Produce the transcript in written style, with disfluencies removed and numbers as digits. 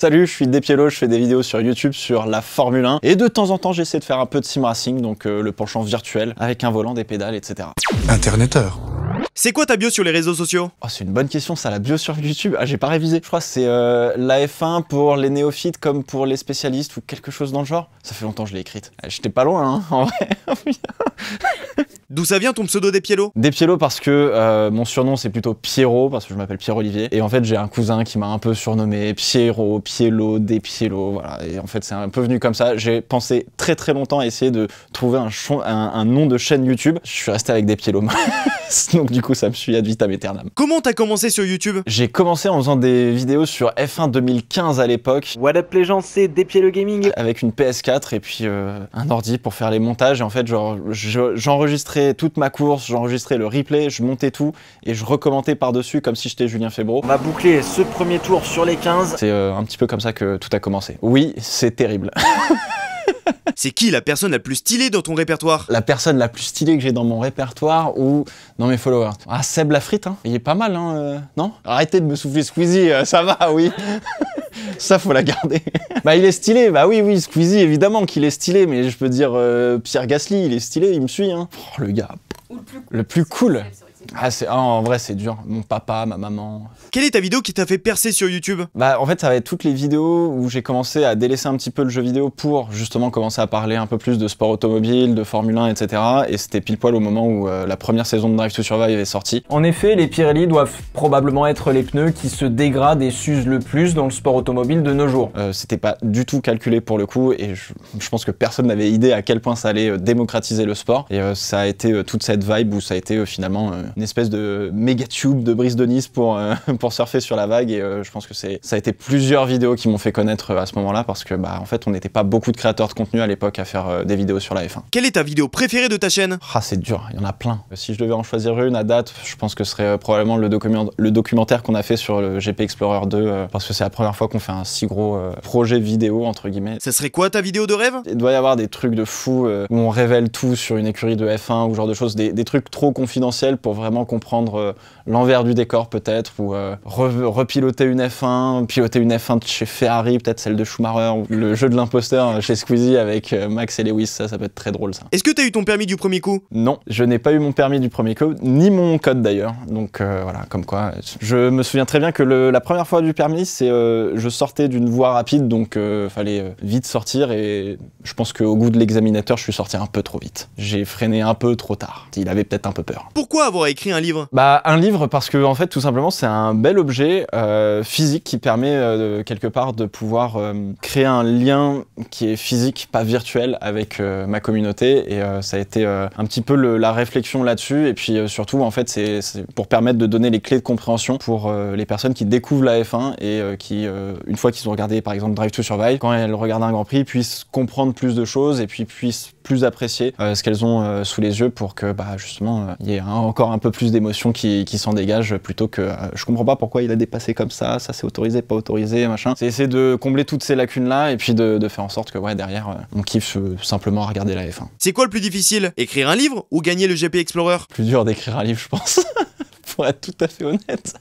Salut, je suis Despiello, je fais des vidéos sur YouTube sur la Formule 1 et de temps en temps j'essaie de faire un peu de sim racing, donc le penchant virtuel avec un volant, des pédales, etc. Interneteur. C'est quoi ta bio sur les réseaux sociaux? Oh, c'est une bonne question ça, la bio sur YouTube. Ah, j'ai pas révisé. Je crois que c'est la F1 pour les néophytes comme pour les spécialistes ou quelque chose dans le genre. Ça fait longtemps que je l'ai écrite. J'étais pas loin, hein, en vrai. D'où ça vient ton pseudo Despiello? Despiello parce que mon surnom c'est plutôt Pierrot, parce que je m'appelle Pierre-Olivier. Et en fait j'ai un cousin qui m'a un peu surnommé Pierrot, Piello, Despiello, voilà. Et en fait c'est un peu venu comme ça. J'ai pensé très longtemps à essayer de trouver un nom de chaîne YouTube. Je suis resté avec Despiello. Donc du coup ça me suit ad vitam aeternam. Comment t'as commencé sur YouTube? J'ai commencé en faisant des vidéos sur F1 2015 à l'époque. What up les gens, c'est Despiello Gaming. Avec une PS4 et puis un ordi pour faire les montages. Et en fait genre j'enregistrais toute ma course, j'enregistrais le replay, je montais tout et je recommentais par-dessus comme si j'étais Julien Febvreau. On va boucler ce premier tour sur les 15. C'est un petit peu comme ça que tout a commencé. Oui, c'est terrible. C'est qui la personne la plus stylée dans ton répertoire? La personne la plus stylée que j'ai dans mon répertoire ou dans mes followers? Ah, Seb Lafrite, hein. Il est pas mal, hein, non? Arrêtez de me souffler Squeezie, ça va, oui. Ça, faut la garder. Bah, il est stylé, bah oui, Squeezie, évidemment qu'il est stylé, mais je peux dire Pierre Gasly, il est stylé, il me suit, hein. Oh, le gars. Ou le plus cool. Le plus cool. En vrai, c'est dur. Mon papa, ma maman. Quelle est ta vidéo qui t'a fait percer sur YouTube? Bah, en fait, ça va être toutes les vidéos où j'ai commencé à délaisser un petit peu le jeu vidéo pour justement commencer à parler un peu plus de sport automobile, de Formule 1, etc. Et c'était pile poil au moment où la première saison de Drive to Survive est sortie. En effet, les Pirelli doivent probablement être les pneus qui se dégradent et s'usent le plus dans le sport automobile de nos jours. C'était pas du tout calculé pour le coup et je pense que personne n'avait idée à quel point ça allait démocratiser le sport. Et ça a été toute cette vibe où ça a été finalement une espèce de méga tube de Brice de Nice pour surfer sur la vague. Et je pense que ça a été plusieurs vidéos qui m'ont fait connaître à ce moment-là parce que bah en fait on n'était pas beaucoup de créateurs de contenu à l'époque à faire des vidéos sur la F1. Quelle est ta vidéo préférée de ta chaîne? Ah, c'est dur, il y en a plein. Si je devais en choisir une à date, je pense que ce serait probablement le documentaire qu'on a fait sur le GP Explorer 2 parce que c'est la première fois qu'on fait un si gros projet vidéo entre guillemets. Ça serait quoi ta vidéo de rêve? Il doit y avoir des trucs de fou où on révèle tout sur une écurie de F1 ou ce genre de choses, des trucs trop confidentiels pour vraiment comprendre l'envers du décor peut-être, ou repiloter une F1, piloter une F1 de chez Ferrari, peut-être celle de Schumacher, ou le jeu de l'imposteur chez Squeezie avec Max et Lewis, ça peut être très drôle ça. Est-ce que t'as eu ton permis du premier coup? Non, je n'ai pas eu mon permis du premier coup, ni mon code d'ailleurs, donc voilà, comme quoi. Je me souviens très bien que la première fois du permis, c'est je sortais d'une voie rapide, donc fallait vite sortir, et je pense qu'au goût de l'examinateur, je suis sorti un peu trop vite. J'ai freiné un peu trop tard, il avait peut-être un peu peur. Pourquoi avoir écrit un livre? Bah un livre parce que en fait tout simplement c'est un bel objet physique qui permet quelque part de pouvoir créer un lien qui est physique, pas virtuel, avec ma communauté, et ça a été un petit peu la réflexion là-dessus, et puis surtout en fait c'est pour permettre de donner les clés de compréhension pour les personnes qui découvrent la F1 et qui une fois qu'ils ont regardé par exemple Drive to Survive, quand elles regardent un Grand Prix, puissent comprendre plus de choses et puis puissent plus apprécier ce qu'elles ont sous les yeux pour que bah justement il y ait encore un peu plus d'émotions qui s'en dégagent, plutôt que je comprends pas pourquoi il a dépassé comme ça c'est autorisé, pas autorisé, machin. C'est essayer de combler toutes ces lacunes là et puis de faire en sorte que ouais derrière on kiffe simplement à regarder la F1. C'est quoi le plus difficile? Écrire un livre ou gagner le GP Explorer? Plus dur d'écrire un livre je pense, pour être tout à fait honnête.